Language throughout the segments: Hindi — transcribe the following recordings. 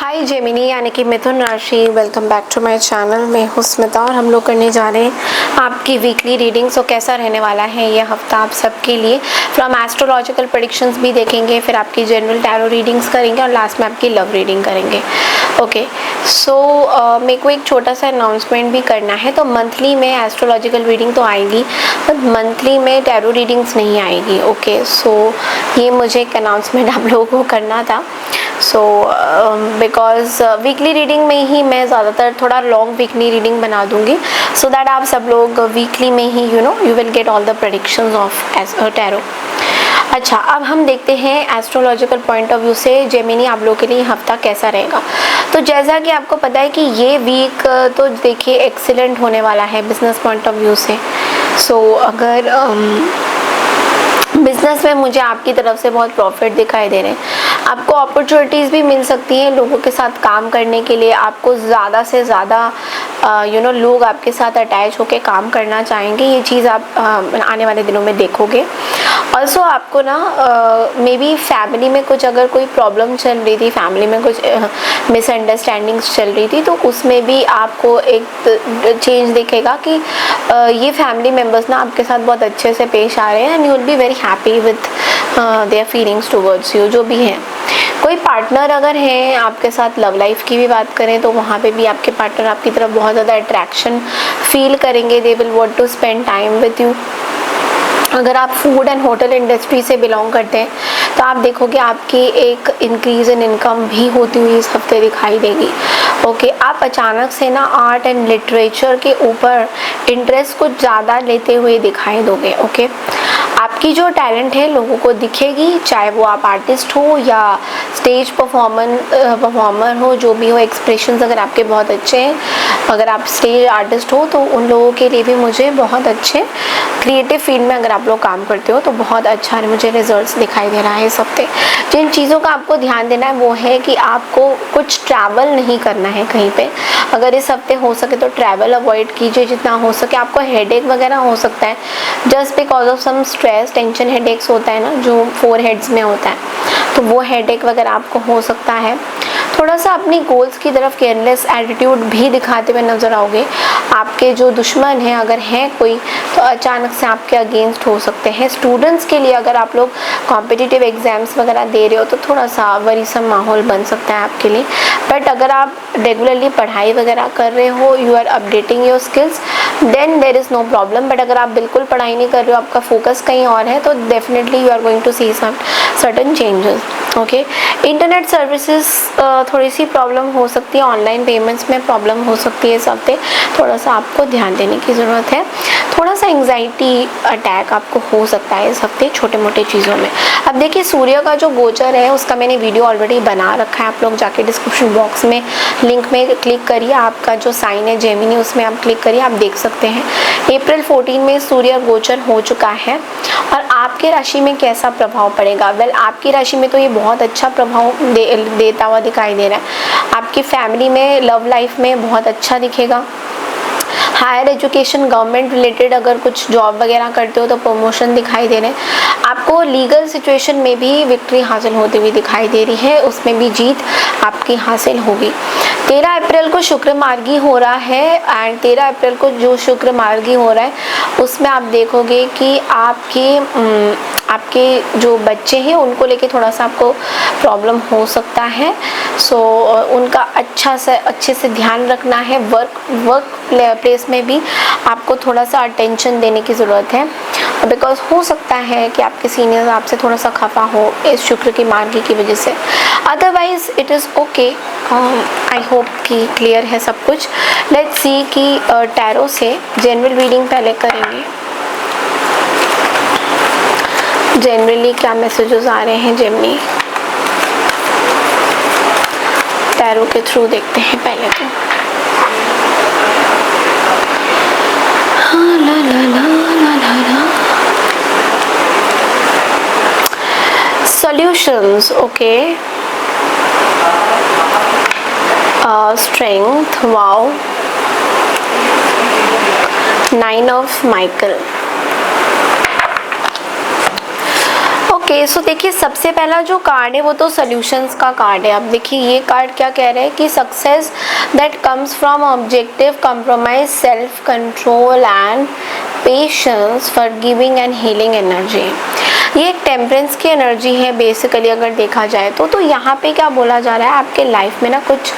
हाय जेमिनी यानी कि मिथुन राशि, welcome back to my channel. मैं हूँ स्मिता और हम लोग करने जा रहे हैं आपकी वीकली रीडिंग। सो कैसा रहने वाला है ये हफ्ता आप सबके लिए। फ्रॉम एस्ट्रोलॉजिकल प्रेडिक्शंस भी देखेंगे, फिर आपकी जनरल टैरो रीडिंग्स करेंगे और लास्ट में आपकी लव रीडिंग करेंगे। ओके, सो मेरे को एक छोटा सा अनाउंसमेंट भी करना है। तो मंथली में एस्ट्रोलॉजिकल रीडिंग तो आएगी, बट मंथली में टैरो रीडिंग्स नहीं आएगी। ओके, सो ये मुझे एक अनाउंसमेंट आप लोगों को करना था। सो बिकॉज वीकली रीडिंग में ही मैं ज़्यादातर थोड़ा लॉन्ग वीकली रीडिंग बना दूंगी, सो दैट आप सब लोग वीकली में ही you will get all the predictions of tarot. अच्छा, अब हम देखते हैं एस्ट्रोलॉजिकल पॉइंट ऑफ व्यू से जेमिनी आप लोगों के लिए हफ्ता कैसा रहेगा। तो जैसा कि आपको पता है कि ये वीक तो देखिए एक्सीलेंट होने वाला है बिजनेस पॉइंट ऑफ व्यू से। सो अगर बिजनेस में मुझे आपकी तरफ से बहुत प्रॉफिट दिखाई दे रहे हैं, आपको अपॉर्चुनिटीज़ भी मिल सकती हैं लोगों के साथ काम करने के लिए। आपको ज़्यादा से ज़्यादा लोग आपके साथ अटैच होकर काम करना चाहेंगे, ये चीज़ आप आने वाले दिनों में देखोगे। ऑल्सो आपको ना मे बी फैमिली में कुछ अगर कोई प्रॉब्लम चल रही थी, फैमिली में कुछ मिसअंडरस्टैंडिंग्स चल रही थी, तो उसमें भी आपको एक चेंज दिखेगा कि ये फैमिली मेम्बर्स ना आपके साथ बहुत अच्छे से पेश आ रहे हैं and you will be very happy with their feelings towards you, जो भी हैं। कोई पार्टनर अगर है आपके साथ, लव लाइफ की भी बात करें तो वहाँ पे भी आपके पार्टनर आपकी तरफ बहुत ज़्यादा अट्रैक्शन फील करेंगे। They will want to spend time with you. अगर आप फूड एंड होटल इंडस्ट्री से बिलोंग करते हैं तो आप देखोगे आपकी एक इंक्रीज इन इनकम भी होती हुई इस हफ्ते दिखाई देगी। ओके, आप अचानक से ना आर्ट एंड लिटरेचर के ऊपर इंटरेस्ट कुछ ज़्यादा लेते हुए दिखाई दोगे। ओके, आपकी जो टैलेंट है लोगों को दिखेगी, चाहे वो आप आर्टिस्ट हो या स्टेज परफॉर्मर हो, जो भी हो। एक्सप्रेशंस अगर आपके बहुत अच्छे हैं, अगर आप स्टेज आर्टिस्ट हो तो उन लोगों के लिए भी मुझे बहुत अच्छे क्रिएटिव फील्ड में अगर आप लोग काम करते हो तो बहुत अच्छा मुझे रिजल्ट्स दिखाई दे रहा है इस हफ्ते। जिन चीज़ों का आपको ध्यान देना है वो है कि आपको कुछ ट्रैवल नहीं करना है कहीं पे। अगर इस हफ्ते हो सके तो ट्रैवल अवॉइड कीजिए जितना हो सके। आपको हेडेक वगैरह हो सकता है just because of some stress, tension headaches होता है ना जो 4 हेड्स में होता है, तो वो हेडेक वगैरह आपको हो सकता है। थोड़ा सा अपनी गोल्स की तरफ केयरलेस एटीट्यूड भी दिखाते हुए नज़र आओगे। आपके जो दुश्मन हैं अगर हैं कोई, तो अचानक से आपके अगेंस्ट हो सकते हैं। स्टूडेंट्स के लिए अगर आप लोग कॉम्पिटिटिव एग्जाम्स वगैरह दे रहे हो तो थोड़ा सा वरीसम माहौल बन सकता है आपके लिए। बट अगर आप रेगुलरली पढ़ाई वगैरह कर रहे हो, you are updating your skills, then there is no problem. But अगर आप बिल्कुल पढ़ाई नहीं कर रहे हो, आपका फोकस कहीं और है, तो definitely you are going to see some certain changes. Okay, internet services थोड़ी सी प्रॉब्लम हो सकती है, ऑनलाइन पेमेंट्स में प्रॉब्लम हो सकती है इस हफ्ते, थोड़ा सा आपको ध्यान देने की ज़रूरत है। थोड़ा सा एंग्जाइटी अटैक आपको हो सकता है इस हफ्ते छोटे मोटे चीज़ों में। अब देखिए, सूर्य का जो गोचर है उसका मैंने वीडियो ऑलरेडी बना रखा है, आप लोग जाके डिस्क्रिप्शन बॉक्स में लिंक में क्लिक करिए। आपका जो साइन है जेमिनी, उसमें आप क्लिक करिए, आप देख सकते हैं अप्रैल 14 में सूर्य गोचर हो चुका है। और आपके राशि में कैसा प्रभाव पड़ेगा? वेल, आपकी राशि में तो ये बहुत अच्छा प्रभाव देता हुआ दिखाई दे रहा है। आपकी फैमिली में, लव लाइफ में बहुत अच्छा दिखेगा। हायर एजुकेशन, गवर्नमेंट रिलेटेड अगर कुछ जॉब वगैरह करते हो तो प्रमोशन दिखाई दे रहे हैं। आपको लीगल सिचुएशन में भी विक्ट्री हासिल होती हुई दिखाई दे रही है, उसमें भी जीत आपकी हासिल होगी। 13 अप्रैल को शुक्र मार्गी हो रहा है एंड 13 अप्रैल को जो शुक्र मार्गी हो रहा है उसमें आप देखोगे कि आपके जो बच्चे हैं उनको लेके थोड़ा सा आपको प्रॉब्लम हो सकता है। सो उनका अच्छे से ध्यान रखना है। वर्क प्लेस में भी आपको थोड़ा सा अटेंशन देने की ज़रूरत है, बिकॉज हो सकता है कि आपके सीनियर्स आपसे थोड़ा सा खफा हो इस शुक्र की मार्गी की वजह से। Otherwise it is okay. I hope कि क्लियर है सब कुछ। लेट्स सी कि टैरो से जनरल रीडिंग पहले करेंगे। जनरली क्या मैसेजेस आ रहे हैं जेमिनी, टैरो के थ्रू देखते हैं पहले तो। हाँ, ला ला ला ला ला ला। Solutions, okay. Strength, wow. 9 of Michael. Okay, so देखिए सबसे पहला जो कार्ड है वो तो सॉल्यूशंस का कार्ड है। अब देखिए ये कार्ड क्या कह रहा है कि success that comes from objective, compromise, self control and patience, forgiving and healing energy. ये एक टेम्परेंस की एनर्जी है बेसिकली अगर देखा जाए तो यहाँ पे क्या बोला जा रहा है, आपके लाइफ में ना कुछ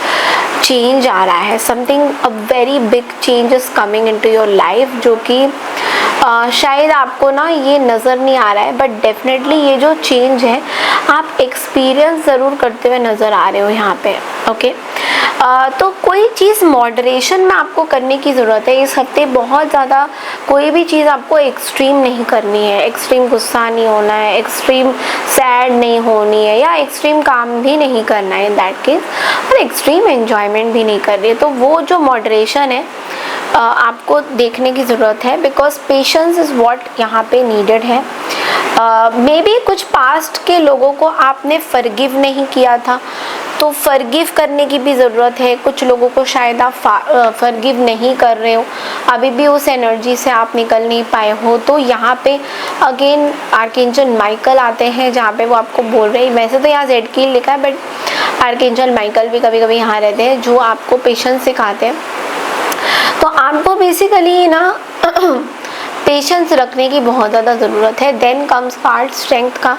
चेंज आ रहा है, something a very big change is coming into your life, जो कि शायद आपको ना ये नज़र नहीं आ रहा है, बट डेफिनेटली ये जो चेंज है आप एक्सपीरियंस ज़रूर करते हुए नज़र आ रहे हो यहाँ पे। ओके, तो कोई चीज़ मॉडरेशन में आपको करने की ज़रूरत है इस हफ्ते। बहुत ज़्यादा कोई भी चीज़ आपको एक्सट्रीम नहीं करनी है, एक्सट्रीम गुस्सा नहीं होना है, एक्सट्रीम सैड नहीं होनी है, या एक्सट्रीम काम भी नहीं करना है इन दैट केस, और एक्सट्रीम एन्जॉयमेंट भी नहीं कर रही है। तो वो जो मॉडरेशन है आपको देखने की ज़रूरत है, बिकॉज पेशेंस इज़ व्हाट यहाँ पे नीडेड है। मे बी कुछ पास्ट के लोगों को आपने फॉरगिव नहीं किया था, तो फॉरगिव करने की भी ज़रूरत है। कुछ लोगों को शायद आप फॉरगिव नहीं कर रहे हो, अभी भी उस एनर्जी से आप निकल नहीं पाए हो। तो यहाँ पे अगेन आर्कएंजल माइकल आते हैं, जहाँ पे वो आपको बोल रहे हैं, वैसे तो यहाँ जेड की लिखा है बट आर्कएंजल माइकल भी कभी कभी यहाँ रहते हैं, जो आपको पेशेंस सिखाते हैं। तो आपको बेसिकली ना पेशेंस रखने की बहुत ज़्यादा ज़रूरत है। देन कम्स कार्ड स्ट्रेंथ का,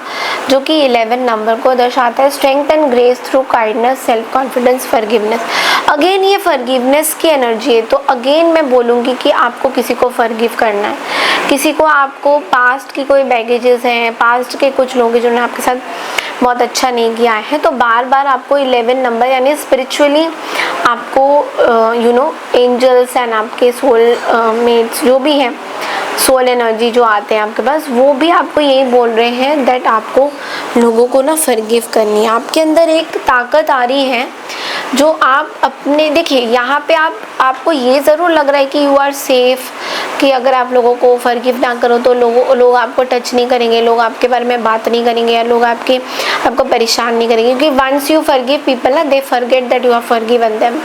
जो कि 11 नंबर को दर्शाता है, strength and grace through kindness, self confidence, forgiveness. Again ये फॉरगिवनेस की एनर्जी है, तो अगेन मैं बोलूँगी कि आपको किसी को फॉरगिव करना है, किसी को आपको पास्ट की कोई बैगेजेस हैं, पास्ट के कुछ लोग जिन्होंने आपके साथ बहुत अच्छा नहीं किया है, तो बार बार आपको 11 नंबर यानी स्पिरिचुअली आपको यू नो एंजल्स एंड आपके सोल मेट्स जो भी हैं, सोल एनर्जी जो आते हैं आपके पास, वो भी आपको यही बोल रहे हैं दैट आपको लोगों को ना फॉरगिव करनी है। आपके अंदर एक ताकत आ रही है जो आप अपने, देखिए यहाँ पे आपको ये ज़रूर लग रहा है कि यू आर सेफ, कि अगर आप लोगों को फॉरगिव ना करो तो लोग आपको टच नहीं करेंगे, लोग आपके बारे में बात नहीं करेंगे, या लोग आपको परेशान नहीं करेंगे, क्योंकि वंस यू फॉरगिव पीपल ना, they forget that you have forgiven them.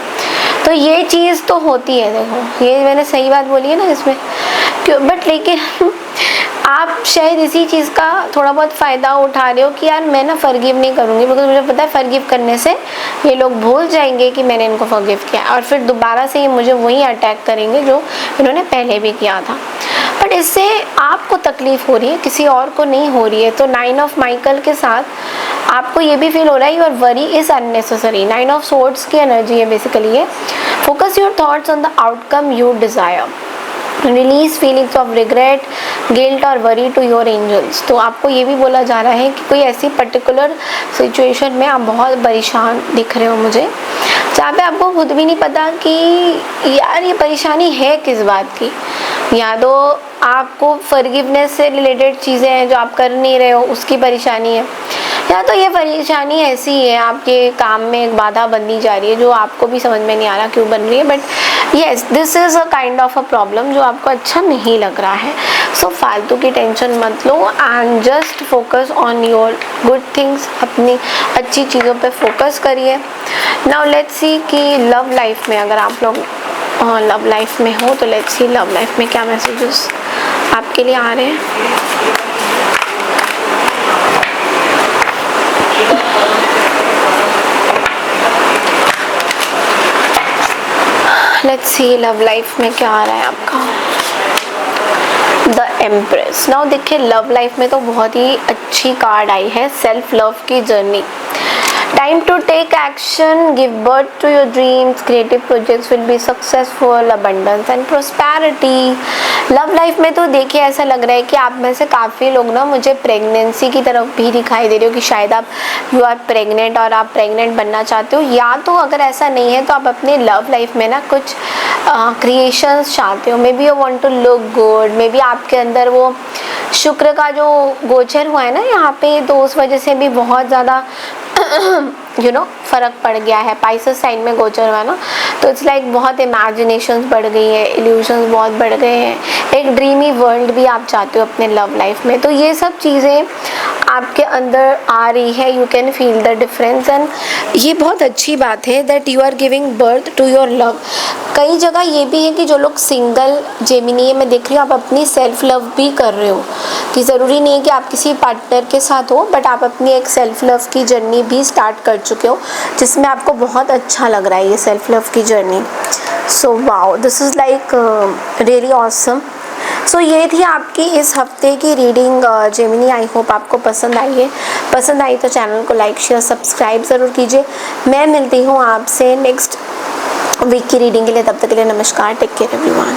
तो ये चीज़ तो होती है, देखो ये मैंने सही बात बोली है ना इसमें, क्यों, बट लेकिन आप शायद इसी चीज़ का थोड़ा बहुत फ़ायदा उठा रहे हो कि यार मैं ना फॉरगिव नहीं करूँगी, बिकॉज मुझे पता है फॉरगिव करने से ये लोग भूल जाएंगे कि मैंने इनको फॉरगिव किया, और फिर दोबारा से ये मुझे वही अटैक करेंगे जो इन्होंने पहले भी किया था। बट इससे आपको तकलीफ़ हो रही है, किसी और को नहीं हो रही है। तो 9 ऑफ माइकल के साथ आपको ये भी फील हो रहा है your worry is unnecessary. 9 of swords की एनर्जी है बेसिकली ये। Focus your thoughts on the outcome you desire, release feelings of regret, guilt और वरी टू योर एंजल्स। तो आपको ये भी बोला जा रहा है कि कोई ऐसी पर्टिकुलर सिचुएशन में आप बहुत परेशान दिख रहे हो मुझे, जहाँ पे आपको खुद भी नहीं पता कि यार ये परेशानी है किस बात की, या तो आपको फॉरगिवनेस से रिलेटेड चीज़ें हैं जो आप कर नहीं रहे हो उसकी परेशानी है, या तो ये परेशानी ऐसी है आपके काम में एक बाधा बननी जा रही है जो आपको भी समझ में नहीं आ रहा क्यों बन रही है, but yes this is a kind of a problem जो आपको अच्छा नहीं लग रहा है। सो फालतू की टेंशन मत लो and just focus on your good things, अपनी अच्छी चीज़ों पे फोकस करिए। नाउ लेट्स सी कि लव लाइफ में अगर आप लोग लव लाइफ में हो तो लेट्स सी लव लाइफ में क्या मैसेजेस आपके लिए आ रहे हैं। लेट्स सी लव लाइफ में क्या आ रहा है आपका। The Empress. नाउ देखिए लव लाइफ में तो बहुत ही अच्छी कार्ड आई है, सेल्फ लव की journey. Time to take action, give birth to your dreams, creative projects will be successful, abundance and prosperity. Love life में तो देखिए ऐसा लग रहा है कि आप में से काफ़ी लोग ना मुझे प्रेगनेंसी की तरफ भी दिखाई दे रहे हो, कि शायद आप यू आर प्रेग्नेंट और आप प्रेग्नेंट बनना चाहते हो, या तो अगर ऐसा नहीं है तो आप अपने लव लाइफ में ना कुछ क्रिएशंस चाहते हो। Maybe you want to look good, maybe आपके अंदर वो शुक्र का जो गोचर हुआ है ना यहाँ पे, तो उस वजह से भी बहुत ज़्यादा यू नो फ़र्क पड़ गया है। पाइसेस साइन में गोचर हुआ है ना, तो इट्स लाइक बहुत इमेजिनेशंस बढ़ गई है, इल्यूशंस बहुत बढ़ गए हैं, एक ड्रीमी वर्ल्ड भी आप चाहते हो अपने लव लाइफ में। तो ये सब चीज़ें आपके अंदर आ रही है, you can feel the difference. And ये बहुत अच्छी बात है that you are giving birth to your love. कई जगह ये भी है कि जो लोग सिंगल जेमिनी है, मैं देख रही हूँ आप अपनी सेल्फ लव भी कर रहे हो, कि ज़रूरी नहीं है कि आप किसी पार्टनर के साथ हो, बट आप अपनी एक सेल्फ लव की जर्नी भी स्टार्ट कर चुके हो, जिसमें आपको बहुत अच्छा लग रहा है ये सेल्फ लव की जर्नी। So wow, this is like really awesome. So ये थी आपकी इस हफ्ते की रीडिंग जेमिनी। आई होप आपको पसंद आई है। पसंद आई तो चैनल को लाइक शेयर सब्सक्राइब ज़रूर कीजिए। मैं मिलती हूँ आपसे नेक्स्ट वीक की रीडिंग के लिए। तब तक के लिए नमस्कार, टेक केयर एवरीवन।